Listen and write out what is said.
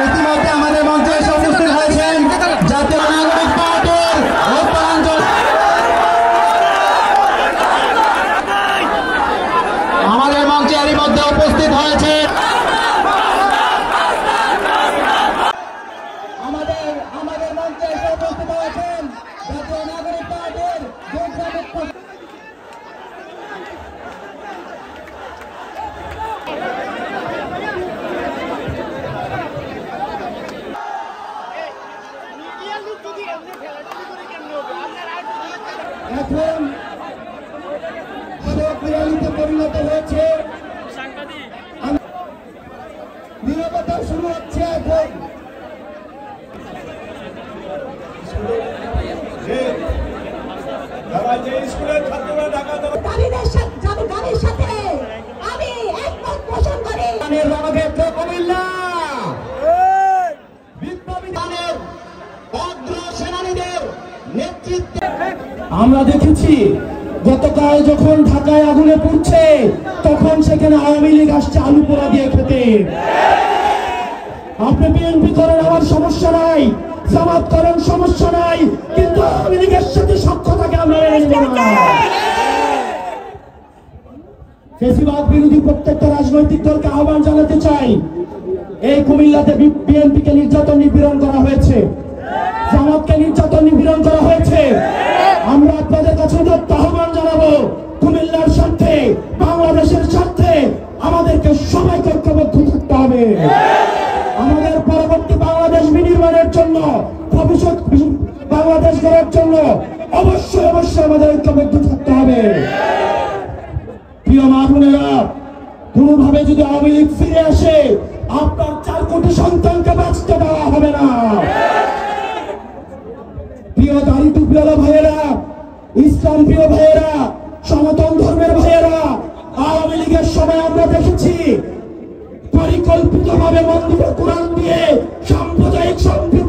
ইতিমধ্যে আমাদের মঞ্চে এসে উপস্থিত হয়েছেন জাতীয় নাগরিক পার্টির আমাদের মঞ্চে এরই মধ্যে উপস্থিত হয়েছে আমাদের মঞ্চে এসে উপস্থিত হয়েছেন জাতীয় নাগরিক পার্টির এখন শোক বিরালিতে পরিণত হয়েছে, নীরবতা শুরু হচ্ছে এখন। গানের সাথে আমি একমত পোষণ করি। রণক্ষেত্র কুমিল্লা বিপ্লবী গানের অগ্র সেনানীদের নেতৃত্বে আমরা দেখেছি গতকাল যখন ঢাকায় আগুনে পুড়ছে তখন সেখানে আওয়ামী লীগ আসছে আলু পোড়া দিয়ে খেতে। আপনি বিএনপি করেন, আমার সমস্যা নাই, জামাত করেন, সমস্যা নাই, কিন্তু আওয়ামী লীগের সাথে সখ্যতাকে আমরা মেনে নেব না। ফেসিবাদ বিরোধী প্রত্যেকটা রাজনৈতিক দলকে আহ্বান জানাতে চাই, এই কুমিল্লাতে বিএনপিকে নির্যাতন নিপীড়ন করা হয়েছে, জামাতকে নির্যাতন নিপীড়ন করা হয়েছে। আমরা আপনাদের কাছে আহ্বান জানাবো, কুমিল্লার স্বার্থে, বাংলাদেশের স্বার্থে আমাদেরকে সবাইকে ঐক্যবদ্ধ থাকতে হবে। আমাদের পরবর্তী বাংলাদেশ বিনির্মাণের জন্য, ভবিষ্যৎ বাংলাদেশ গড়ার জন্য অবশ্যই আমাদের ঐক্যবদ্ধ থাকতে হবে। প্রিয় মা বোনেরা, কোনোভাবে যদি আওয়ামী লীগ ফিরে আসে আপনার 4 কোটি সন্তানকে বাঁচতে দেওয়া হবে না। প্রিয় দাড়ি টুপিওয়ালা ভাইয়েরা, ইসলাম প্রিয় ভাইয়েরা, সনাতন ধর্মের ভাইয়েরা, আওয়ামী লীগের সময় আমরা দেখেছি পরিকল্পিতভাবে মন্দিরে কোরআন দিয়ে সাম্প্রদায়িক সম্প্রীতি